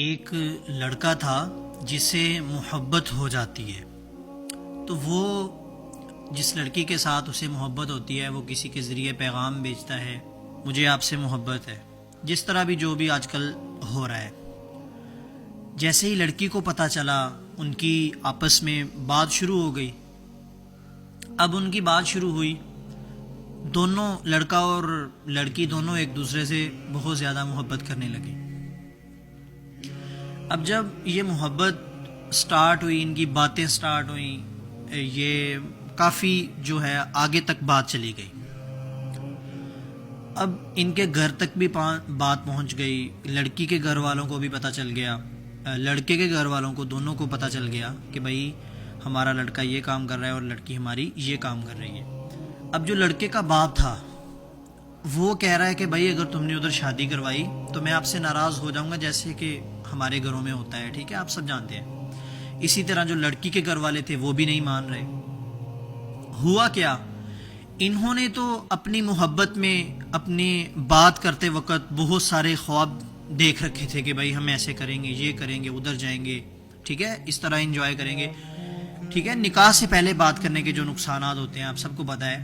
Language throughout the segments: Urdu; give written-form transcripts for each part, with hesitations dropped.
ایک لڑکا تھا جسے محبت ہو جاتی ہے، تو وہ جس لڑکی کے ساتھ اسے محبت ہوتی ہے وہ کسی کے ذریعے پیغام بھیجتا ہے، مجھے آپ سے محبت ہے، جس طرح بھی جو بھی آج کل ہو رہا ہے۔ جیسے ہی لڑکی کو پتہ چلا، ان کی آپس میں بات شروع ہو گئی۔ اب ان کی بات شروع ہوئی، دونوں لڑکا اور لڑکی دونوں ایک دوسرے سے بہت زیادہ محبت کرنے لگے۔ اب جب یہ محبت سٹارٹ ہوئی، ان کی باتیں سٹارٹ ہوئیں، یہ کافی جو ہے آگے تک بات چلی گئی۔ اب ان کے گھر تک بھی بات پہنچ گئی، لڑکی کے گھر والوں کو بھی پتہ چل گیا، لڑکے کے گھر والوں کو، دونوں کو پتہ چل گیا کہ بھائی ہمارا لڑکا یہ کام کر رہا ہے اور لڑکی ہماری یہ کام کر رہی ہے۔ اب جو لڑکے کا باپ تھا وہ کہہ رہا ہے کہ بھائی اگر تم نے ادھر شادی کروائی تو میں آپ سے ناراض ہو جاؤں گا، جیسے کہ ہمارے گھروں میں ہوتا ہے، ٹھیک ہے، آپ سب جانتے ہیں۔ اسی طرح جو لڑکی کے گھر والے تھے وہ بھی نہیں مان رہے۔ ہوا کیا، انہوں نے تو اپنی محبت میں اپنی بات کرتے وقت بہت سارے خواب دیکھ رکھے تھے کہ بھائی ہم ایسے کریں گے، یہ کریں گے، ادھر جائیں گے، ٹھیک ہے، اس طرح انجوائے کریں گے، ٹھیک ہے۔ نکاح سے پہلے بات کرنے کے جو نقصانات ہوتے ہیں آپ سب کو پتہ ہے۔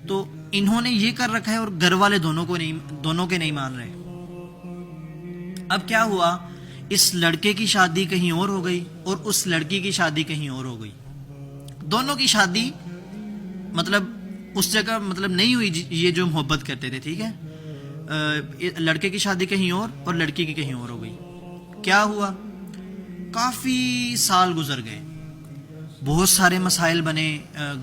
تو انہوں نے یہ کر رکھا ہے اور گھر والے دونوں کے نہیں مان رہے۔ اب کیا ہوا، اس لڑکے کی شادی کہیں اور ہو گئی اور اس لڑکی کی شادی کہیں اور ہو گئی۔ دونوں کی شادی مطلب اس جگہ مطلب نہیں ہوئی یہ جو محبت کرتے تھے، ٹھیک ہے۔ لڑکے کی شادی کہیں اور لڑکی کی کہیں اور ہو گئی۔ کیا ہوا، کافی سال گزر گئے، بہت سارے مسائل بنے،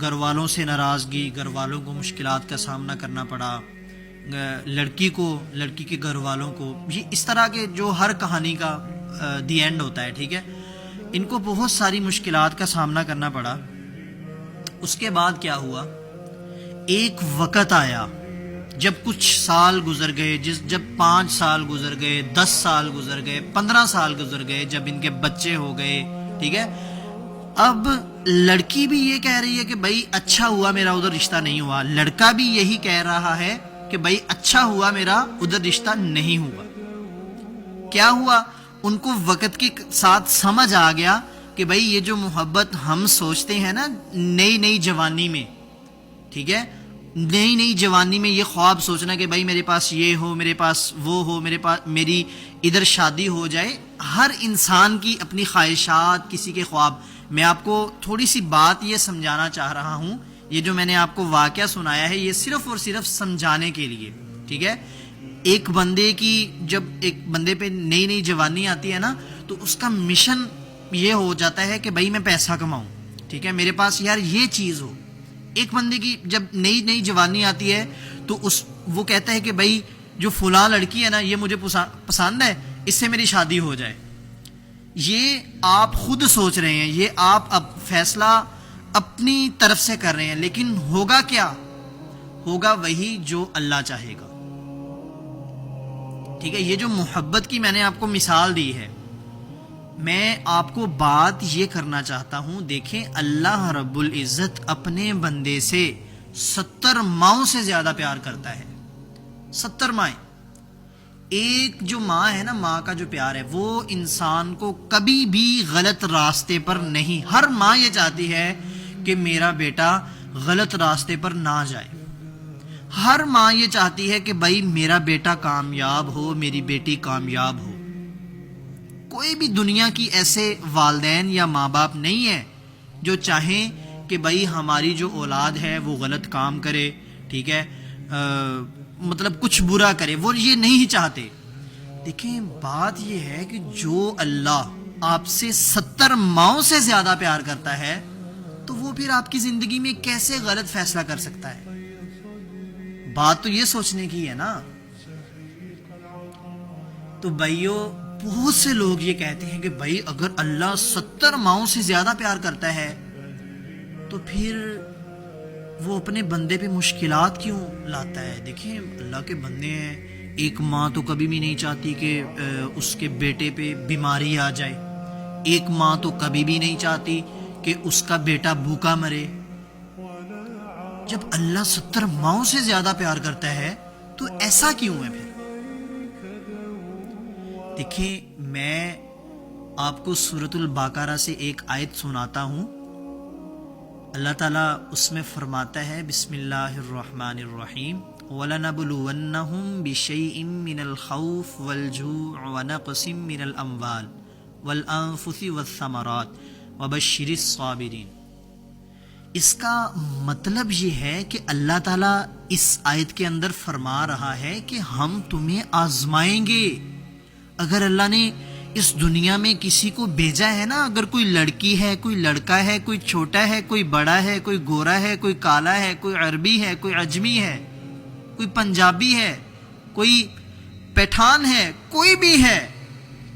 گھر والوں سے ناراضگی، گھر والوں کو مشکلات کا سامنا کرنا پڑا، لڑکی کے گھر والوں کو، یہ اس طرح کے جو ہر کہانی کا دی اینڈ ہوتا ہے، ٹھیک ہے۔ ان کو بہت ساری مشکلات کا سامنا کرنا پڑا۔ اس کے بعد کیا ہوا، ایک وقت آیا جب کچھ سال گزر گئے، جب 5 سال گزر گئے، 10 سال گزر گئے، 15 سال گزر گئے، جب ان کے بچے ہو گئے، ٹھیک ہے۔ اب لڑکی بھی یہ کہہ رہی ہے کہ بھائی اچھا ہوا میرا ادھر رشتہ نہیں ہوا، لڑکا بھی یہی کہہ رہا ہے کہ بھائی اچھا ہوا میرا ادھر رشتہ نہیں ہوا۔ کیا ہوا، ان کو وقت کے ساتھ سمجھ آ گیا کہ بھائی یہ جو محبت ہم سوچتے ہیں نا نئی جوانی میں، ٹھیک ہے، نئی جوانی میں یہ خواب سوچنا کہ بھائی میرے پاس یہ ہو، میرے پاس وہ ہو، میری ادھر شادی ہو جائے، ہر انسان کی اپنی خواہشات، کسی کے خواب۔ میں آپ کو تھوڑی سی بات یہ سمجھانا چاہ رہا ہوں، یہ جو میں نے آپ کو واقعہ سنایا ہے یہ صرف اور صرف سمجھانے کے لیے، ٹھیک ہے۔ ایک بندے کی جب ایک بندے پہ نئی جوانی آتی ہے نا تو اس کا مشن یہ ہو جاتا ہے کہ بھائی میں پیسہ کماؤں، ٹھیک ہے، میرے پاس یار یہ چیز ہو۔ ایک بندے کی جب نئی جوانی آتی ہے تو وہ کہتا ہے کہ بھائی جو فلاں لڑکی ہے نا یہ مجھے پسند ہے، اس سے میری شادی ہو جائے۔ یہ آپ خود سوچ رہے ہیں، یہ آپ اب فیصلہ اپنی طرف سے کر رہے ہیں، لیکن ہوگا کیا، ہوگا وہی جو اللہ چاہے گا، ٹھیک ہے۔ یہ جو محبت کی میں نے آپ کو مثال دی ہے، میں آپ کو بات یہ کرنا چاہتا ہوں، دیکھیں اللہ رب العزت اپنے بندے سے 70 ماؤں سے زیادہ پیار کرتا ہے۔ 70 مائیں، ایک جو ماں ہے نا، ماں کا جو پیار ہے وہ انسان کو کبھی بھی غلط راستے پر نہیں، ہر ماں یہ چاہتی ہے کہ میرا بیٹا غلط راستے پر نہ جائے، ہر ماں یہ چاہتی ہے کہ بھائی میرا بیٹا کامیاب ہو، میری بیٹی کامیاب ہو۔ کوئی بھی دنیا کی ایسے والدین یا ماں باپ نہیں ہے جو چاہیں کہ بھائی ہماری جو اولاد ہے وہ غلط کام کرے، ٹھیک ہے، مطلب کچھ برا کرے، وہ یہ نہیں چاہتے۔ دیکھیں بات یہ ہے کہ جو اللہ آپ سے 70 ماؤں سے زیادہ پیار کرتا ہے تو وہ پھر آپ کی زندگی میں کیسے غلط فیصلہ کر سکتا ہے؟ بات تو یہ سوچنے کی ہے نا۔ تو بھائیو، بہت سے لوگ یہ کہتے ہیں کہ بھائی اگر اللہ 70 ماؤں سے زیادہ پیار کرتا ہے تو پھر وہ اپنے بندے پہ مشکلات کیوں لاتا ہے؟ دیکھیں اللہ کے بندے ہیں، ایک ماں تو کبھی بھی نہیں چاہتی کہ اس کے بیٹے پہ بیماری آ جائے، ایک ماں تو کبھی بھی نہیں چاہتی کہ اس کا بیٹا بھوکا مرے۔ جب اللہ 70 ماؤں سے زیادہ پیار کرتا ہے تو ایسا کیوں ہے پھر؟ دیکھیں میں آپ کو سورۃ البقرہ سے ایک آیت سناتا ہوں. اللہ تعالیٰ اس میں فرماتا ہے بسم اللہ الرحمن الرحیم وَلَنَبْلُوَنَّهُمْ بِشَيْءٍ مِّنَ الْخَوْفِ وَالْجُوعِ وَنَقْصٍ مِّنَ الْأَمْوَالِ وَالْأَنفُسِ وَالثَّمَرَاتِ وَبَشِّرِ الصَّابِرِينَ. اس کا مطلب یہ ہے کہ اللہ تعالیٰ اس آیت کے اندر فرما رہا ہے کہ ہم تمہیں آزمائیں گے. اگر اللہ نے اس دنیا میں کسی کو بھیجا ہے نا، اگر کوئی لڑکی ہے، کوئی لڑکا ہے، کوئی چھوٹا ہے، کوئی بڑا ہے، کوئی گورا ہے، کوئی کالا ہے، کوئی عربی ہے، کوئی عجمی ہے، کوئی پنجابی ہے، کوئی پٹھان ہے، کوئی بھی ہے،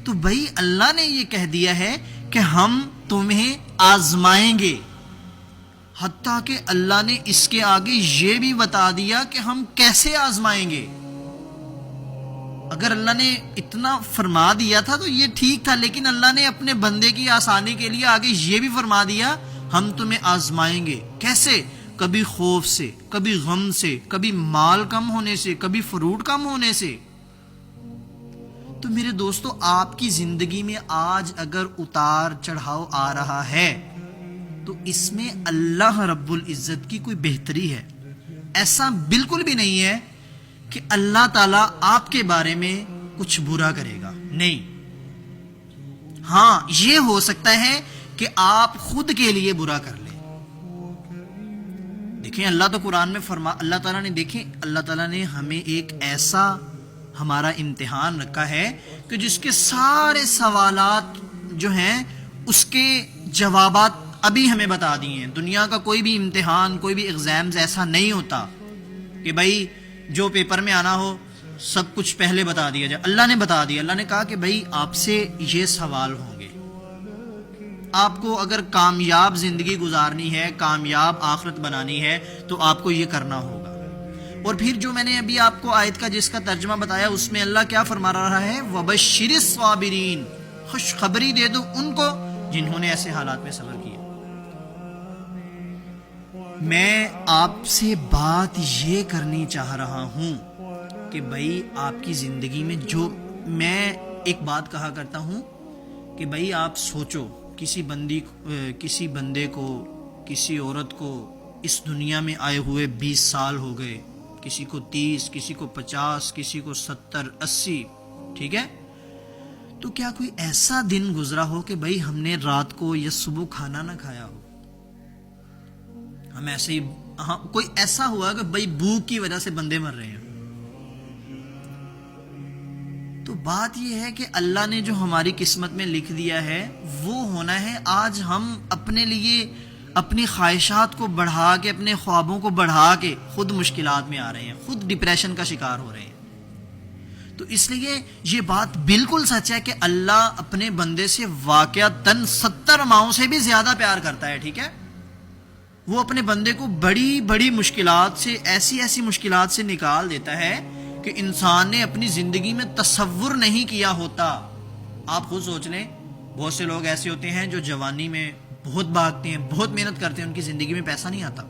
تو بھائی اللہ نے یہ کہہ دیا ہے کہ ہم تمہیں آزمائیں گے. حتیٰ کہ اللہ نے اس کے آگے یہ بھی بتا دیا کہ ہم کیسے آزمائیں گے. اگر اللہ نے اتنا فرما دیا تھا تو یہ ٹھیک تھا، لیکن اللہ نے اپنے بندے کی آسانی کے لیے آگے یہ بھی فرما دیا ہم تمہیں آزمائیں گے. کیسے؟ کبھی خوف سے، کبھی غم سے، کبھی مال کم ہونے سے، کبھی فروٹ کم ہونے سے. تو میرے دوستو، آپ کی زندگی میں آج اگر اتار چڑھاؤ آ رہا ہے تو اس میں اللہ رب العزت کی کوئی بہتری ہے. ایسا بالکل بھی نہیں ہے کہ اللہ تعالیٰ آپ کے بارے میں کچھ برا کرے گا، نہیں. ہاں یہ ہو سکتا ہے کہ آپ خود کے لیے برا کر لیں. دیکھیں اللہ تو قرآن میں اللہ تعالیٰ نے اللہ تعالیٰ نے ہمیں ایک ایسا ہمارا امتحان رکھا ہے کہ جس کے سارے سوالات جو ہیں اس کے جوابات ابھی ہمیں بتا دیے ہیں. دنیا کا کوئی بھی امتحان، کوئی بھی ایگزامز ایسا نہیں ہوتا کہ بھائی جو پیپر میں آنا ہو سب کچھ پہلے بتا دیا جائے. اللہ نے بتا دیا. اللہ نے کہا کہ بھائی آپ سے یہ سوال ہوں گے. آپ کو اگر کامیاب زندگی گزارنی ہے، کامیاب آخرت بنانی ہے تو آپ کو یہ کرنا ہوگا. اور پھر جو میں نے ابھی آپ کو آیت کا جس کا ترجمہ بتایا اس میں اللہ کیا فرما رہا ہے؟ وَبَشِّرِ الصَّابِرِينَ، خوشخبری دے دو ان کو جنہوں نے ایسے حالات میں صبر کیا. میں آپ سے بات یہ کرنی چاہ رہا ہوں کہ بھائی آپ کی زندگی میں میں ایک بات کہا کرتا ہوں کہ بھائی آپ سوچو کسی بندے کو، کسی عورت کو اس دنیا میں آئے ہوئے 20 سال ہو گئے، کسی کو 30، کسی کو 50، کسی کو 70، 80، ٹھیک ہے. تو کیا کوئی ایسا دن گزرا ہو کہ بھائی ہم نے رات کو یا صبح کھانا نہ کھایا ہو؟ ہم ایسے ہی کوئی ایسا ہوا کہ بھائی بھوک کی وجہ سے بندے مر رہے ہیں. تو بات یہ ہے کہ اللہ نے جو ہماری قسمت میں لکھ دیا ہے وہ ہونا ہے. آج ہم اپنے لیے اپنی خواہشات کو بڑھا کے، اپنے خوابوں کو بڑھا کے خود مشکلات میں آ رہے ہیں، خود ڈپریشن کا شکار ہو رہے ہیں. تو اس لیے یہ بات بالکل سچ ہے کہ اللہ اپنے بندے سے واقعتاً 70 ماؤں سے بھی زیادہ پیار کرتا ہے. ٹھیک ہے، وہ اپنے بندے کو بڑی بڑی مشکلات سے، ایسی مشکلات سے نکال دیتا ہے کہ انسان نے اپنی زندگی میں تصور نہیں کیا ہوتا. آپ خود سوچ لیں، بہت سے لوگ ایسے ہوتے ہیں جو جوانی میں بہت بھاگتے ہیں، بہت محنت کرتے ہیں، ان کی زندگی میں پیسہ نہیں آتا،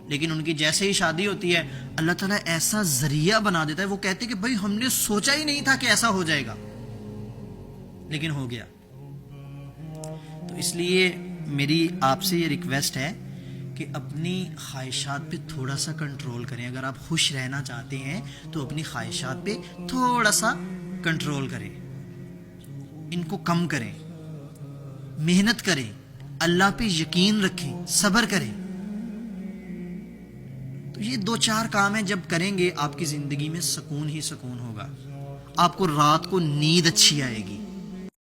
لیکن ان کی جیسے ہی شادی ہوتی ہے اللہ تعالیٰ ایسا ذریعہ بنا دیتا ہے. وہ کہتے ہیں کہ بھائی ہم نے سوچا ہی نہیں تھا کہ ایسا ہو جائے گا، لیکن ہو گیا. تو اس لیے میری آپ سے یہ ریکویسٹ ہے کہ اپنی خواہشات پہ تھوڑا سا کنٹرول کریں. اگر آپ خوش رہنا چاہتے ہیں تو اپنی خواہشات پہ تھوڑا سا کنٹرول کریں، ان کو کم کریں، محنت کریں، اللہ پہ یقین رکھیں، صبر کریں. تو یہ 2-4 کام ہیں، جب کریں گے آپ کی زندگی میں سکون ہی سکون ہوگا. آپ کو رات کو نیند اچھی آئے گی.